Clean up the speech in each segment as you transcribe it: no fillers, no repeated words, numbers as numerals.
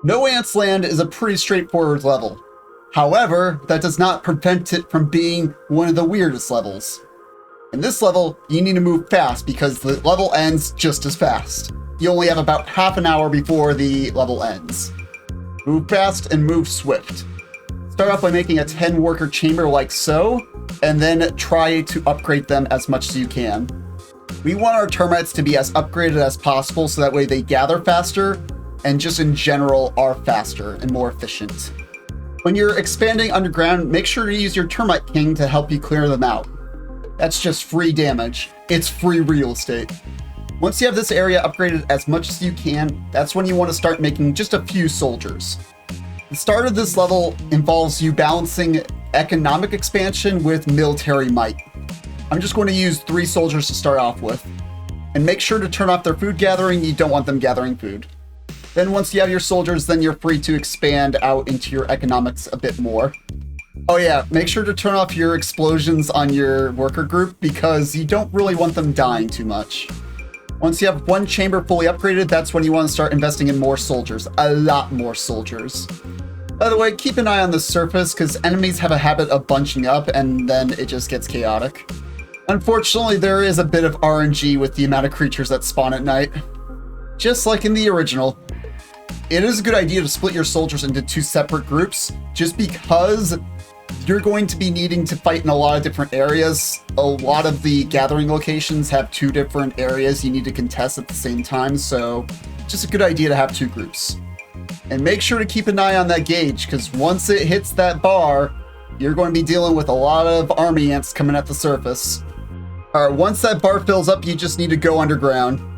No Ants Land is a pretty straightforward level. However, that does not prevent it from being one of the weirdest levels. In this level, you need to move fast because the level ends just as fast. You only have about half an hour before the level ends. Move fast and move swift. Start off by making a 10 worker chamber like so, and then try to upgrade them as much as you can. We want our termites to be as upgraded as possible so that way they gather faster and just in general are faster and more efficient. When you're expanding underground, make sure to use your termite king to help you clear them out. That's just free damage. It's free real estate. Once you have this area upgraded as much as you can, that's when you want to start making just a few soldiers. The start of this level involves you balancing economic expansion with military might. I'm just going to use 3 soldiers to start off with. And make sure to turn off their food gathering, you don't want them gathering food. Then once you have your soldiers, then you're free to expand out into your economics a bit more. Oh yeah, make sure to turn off your explosions on your worker group because you don't really want them dying too much. Once you have one chamber fully upgraded, that's when you want to start investing in more soldiers. A lot more soldiers. By the way, keep an eye on the surface because enemies have a habit of bunching up and then it just gets chaotic. Unfortunately, there is a bit of RNG with the amount of creatures that spawn at night. Just like in the original. It is a good idea to split your soldiers into 2 separate groups, just because you're going to be needing to fight in a lot of different areas. A lot of the gathering locations have 2 different areas you need to contest at the same time, so just a good idea to have 2 groups. And make sure to keep an eye on that gauge, because once it hits that bar, you're going to be dealing with a lot of army ants coming at the surface. Alright, once that bar fills up, you just need to go underground.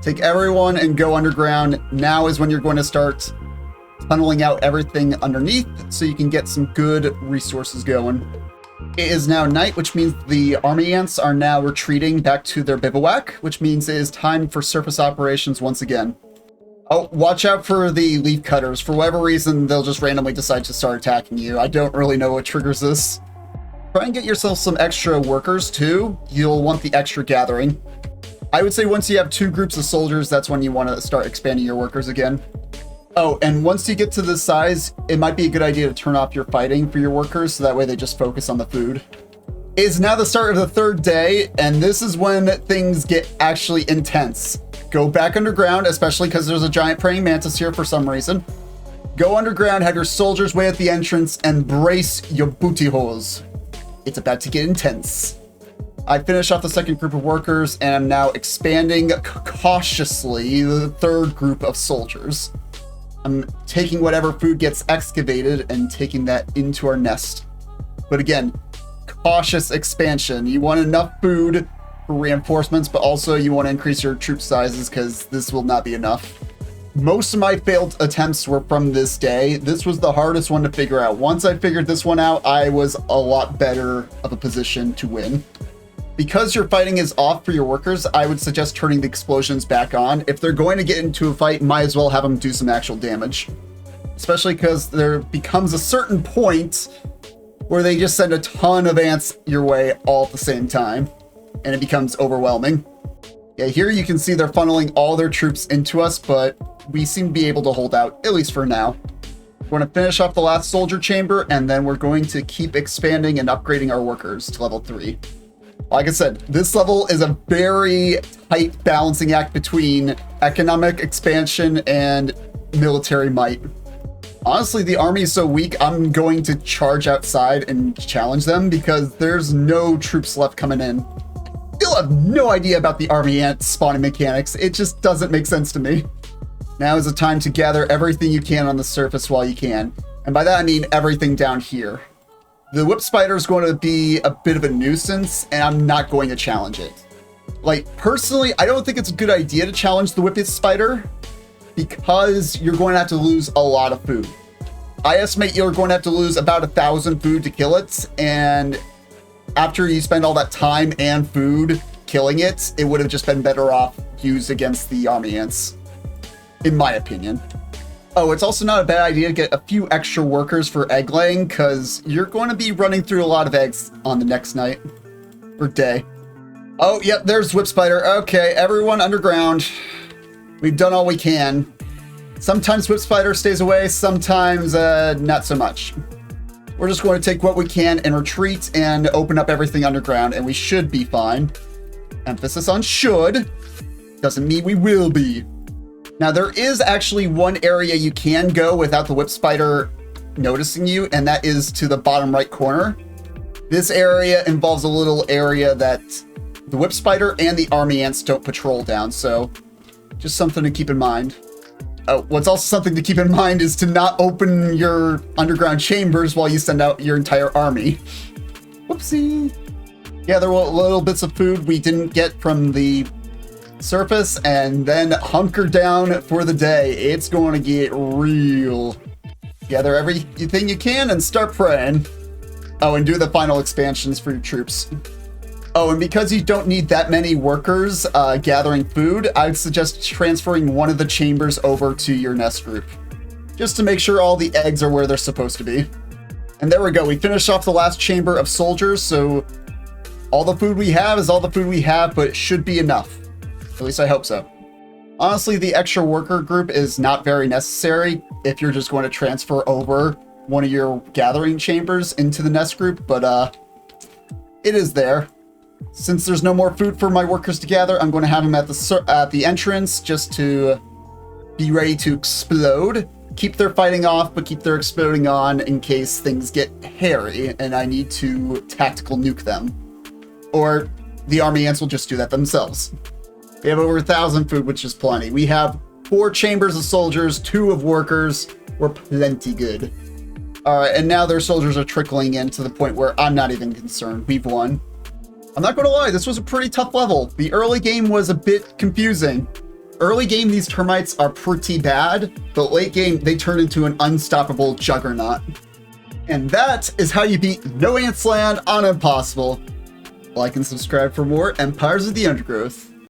Take everyone and go underground. Now is when you're going to start tunneling out everything underneath so you can get some good resources going. It is now night, which means the army ants are now retreating back to their bivouac, which means it is time for surface operations once again. Oh, watch out for the leaf cutters. For whatever reason, they'll just randomly decide to start attacking you. I don't really know what triggers this. Try and get yourself some extra workers too. You'll want the extra gathering. I would say once you have 2 groups of soldiers, that's when you want to start expanding your workers again. Oh, and once you get to this size, it might be a good idea to turn off your fighting for your workers so that way they just focus on the food. It is now the start of the 3rd day, and this is when things get actually intense. Go back underground, especially because there's a giant praying mantis here for some reason. Go underground, have your soldiers wait at the entrance, and brace your booty holes. It's about to get intense. I finished off the 2nd group of workers, and I'm now expanding cautiously the 3rd group of soldiers. I'm taking whatever food gets excavated and taking that into our nest. But again, cautious expansion. You want enough food for reinforcements, but also you want to increase your troop sizes because this will not be enough. Most of my failed attempts were from this day. This was the hardest one to figure out. Once I figured this one out, I was a lot better of a position to win. Because your fighting is off for your workers, I would suggest turning the explosions back on. If they're going to get into a fight, might as well have them do some actual damage. Especially because there becomes a certain point where they just send a ton of ants your way all at the same time. And it becomes overwhelming. Yeah, here you can see they're funneling all their troops into us, but we seem to be able to hold out, at least for now. We're going to finish off the last soldier chamber, and then we're going to keep expanding and upgrading our workers to level 3. Like I said, this level is a very tight balancing act between economic expansion and military might. Honestly, the army is so weak, I'm going to charge outside and challenge them because there's no troops left coming in. Still have no idea about the army ant spawning mechanics. It just doesn't make sense to me. Now is the time to gather everything you can on the surface while you can. And by that I mean everything down here. The whip spider is going to be a bit of a nuisance, and I'm not going to challenge it. Like, personally, I don't think it's a good idea to challenge the whip spider because you're going to have to lose a lot of food. I estimate you're going to have to lose about 1,000 food to kill it, and after you spend all that time and food killing it, it would have just been better off used against the army ants, in my opinion. Oh, it's also not a bad idea to get a few extra workers for egg laying, because you're going to be running through a lot of eggs on the next night, or day. Oh, yep, there's Whip Spider. Okay, everyone underground. We've done all we can. Sometimes Whip Spider stays away, sometimes not so much. We're just going to take what we can and retreat and open up everything underground, and we should be fine. Emphasis on should. Doesn't mean we will be. Now, there is actually one area you can go without the Whip Spider noticing you, and that is to the bottom right corner. This area involves a little area that the Whip Spider and the army ants don't patrol down, so just something to keep in mind. Oh, what's also something to keep in mind is to not open your underground chambers while you send out your entire army. Whoopsie. Yeah, there were little bits of food we didn't get from the surface, and then hunker down for the day. It's going to get real. Gather everything you can and start praying. Oh, and do the final expansions for your troops. Oh, and because you don't need that many workers gathering food, I'd suggest transferring one of the chambers over to your nest group, just to make sure all the eggs are where they're supposed to be. And there we go. We finished off the last chamber of soldiers, so all the food we have is all the food we have, but it should be enough. At least I hope so. Honestly, the extra worker group is not very necessary if you're just going to transfer over one of your gathering chambers into the nest group, but it is there. Since there's no more food for my workers to gather, I'm going to have them at the entrance just to be ready to explode. Keep their fighting off, but keep their exploding on in case things get hairy and I need to tactical nuke them. Or the army ants will just do that themselves. We have over 1,000 food, which is plenty. We have 4 chambers of soldiers, 2 of workers. We're plenty good. All right, and now their soldiers are trickling in to the point where I'm not even concerned. We've won. I'm not going to lie, this was a pretty tough level. The early game was a bit confusing. Early game, these termites are pretty bad, but late game, they turn into an unstoppable juggernaut. And that is how you beat No Ants Land on Impossible. Like and subscribe for more Empires of the Undergrowth.